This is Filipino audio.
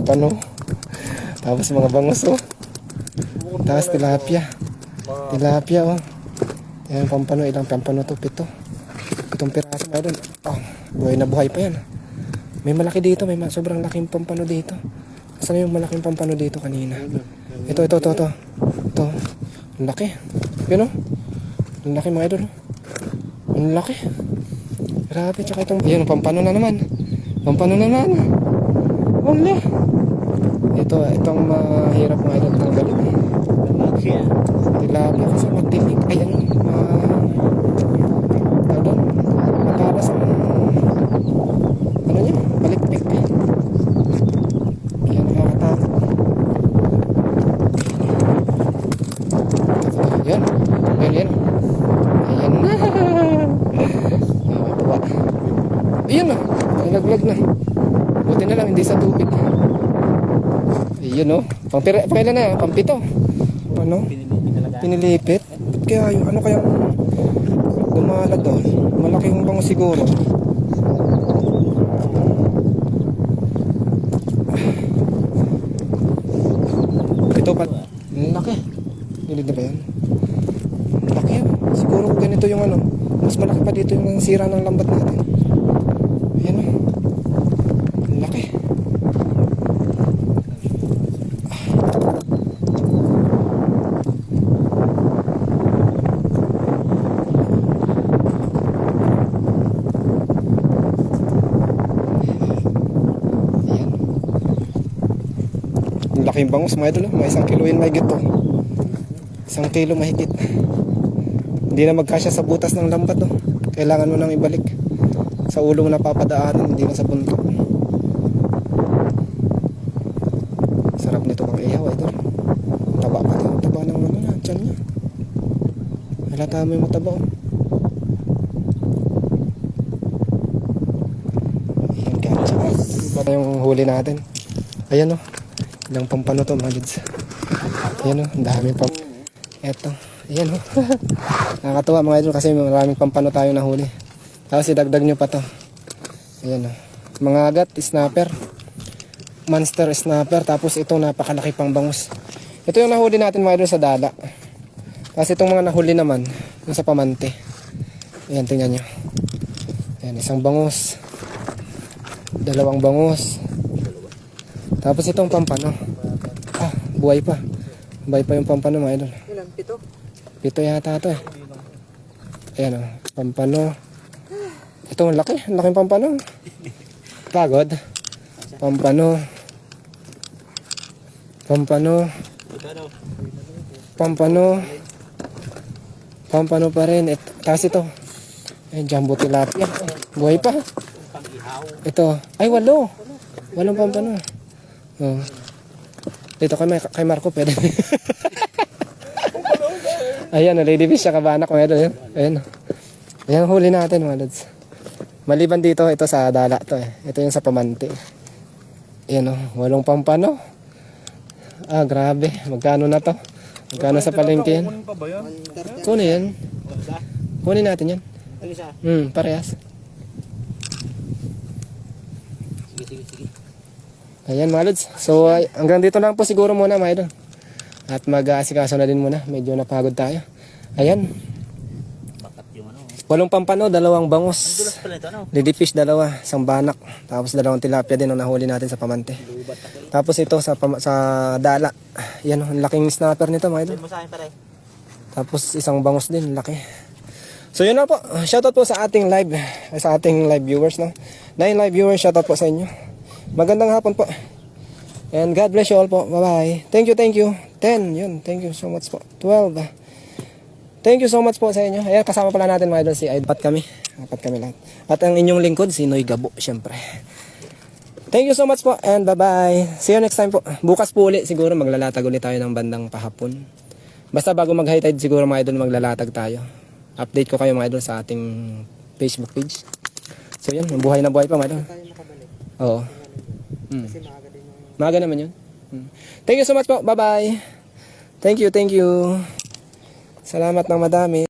Pano. Tapos mga bangus oh. Tapos tilapia. Tilapia oh. Yan pampano, ilang pampano to? 7 piraso mga idol. Oh, buhay na buhay pa yan. May malaki dito, may sobrang laking pampano dito. Saan yung malaking pampano dito kanina? Ito. Ito. Ang laki. Yun oh. Ang laki mga idol. Ang laki. Grabe, tsaka itong... Ayan, pampano na naman. Wala. Itong mahirap mga idol tanggalin. Tilapia kasi magdilig. Ay, ano? Para sa... Ano niya? Balikpik. Ayan, nakakatakot. Ayan. Ayan na. Ayan na. Nalaglag na. Buti na lang, hindi sa tubig. Ayan o. Pangailan na, pampito. Ano? Pinilipit. Ba't kaya yung ano kayang gumala doon? Malaki yung bango siguro. Ito pa. Laki. Nilid na ba yan? Laki yan. Siguro ganito yung ano. Mas malaki pa dito yung sira ng lambat natin. Ayan o. Laki. Laking bangus mga idol, may 1 kilo yun mahigit to. 1 kilo mahigit. Hindi na magkasya sa butas ng lambat to. Kailangan mo nang ibalik. Sa ulo mo napapadaanan, hindi na sa buntot. Sarap nito bang ihaw idol. Taba pa to, taba ng ano na, tiyan niya. Halata mo yung mataba oh. Ayan gacha. Ito yung huli natin. Ayan oh. Ilang pampano to mga lids. Ayan o, ang dami pa. Eto, ayan o. Nakakatuwa mga idol kasi maraming pampano tayo nahuli. Tapos idagdag nyo pa to. Ayan o. Mga agat, snapper. Monster snapper. Tapos ito napakalaki pang bangus. Ito yung nahuli natin mga idol sa dala. Tapos itong mga nahuli naman yung sa pamante. Ayan, tingnan nyo. Ayan, isang bangus. 2 bangus. Tapos itong pampano. Ah, buhay pa. Buhay pa yung pampano mga idol. Ilan? 7? 7 yata ito eh. Ayan o, pampano. Ito ang laki, ang laking pampano. Pagod. Pampano. Pampano pa rin. Tapos ito. Ayan, jumbo tilapia. Buhay pa. Ito. Ay, 8 pampano. Oh. Dito kay Marco pwede. Ayan, ladyfish siya kabanak mga idol. Ayan. Ayan huli natin mga lods. Maliban dito, ito sa dala to eh. Ito yung sa pamante. Ayan oh, 8 pampano. Ah, grabe. Magkano na to? Magkano sa palengke yan? Kunin yan. Kunin natin yan. Parehas. Sige. Ayan mga lods. So hanggang dito lang po siguro muna mga idol. At mag-aasikaso na din muna. Medyo napagod tayo. Ayan. 8 pampano, 2 bangus. Ladyfish 2, 1 banak. Tapos 2 tilapia din ang nahuli natin sa pamante. Tapos ito sa dala. Yan, ang laking snapper nito mga idol. Tapos 1 bangus din, laki. So yun na po. Shoutout po sa ating live viewers no. 9 live viewers, shoutout po sa inyo. Magandang hapon po. And God bless you all po. Bye-bye. Thank you. 10. Yun. Thank you so much po. 12. Thank you so much po sa inyo. Ayan, kasama pala natin mga idol si Aid. Apat kami lahat. At ang inyong lingkod, si Noy Gabo, syempre. Thank you so much po. And bye-bye. See you next time po. Bukas po ulit siguro maglalatag ulit tayo ng bandang pahapon. Basta bago mag-high tide siguro mga idol maglalatag tayo. Update ko kayo mga idol sa ating Facebook page. So yun, buhay na buhay pa mga idol. Oo. Kasi maaga din yung... Maaga naman yun. Thank you so much po. Bye-bye. Thank you. Salamat ng madami.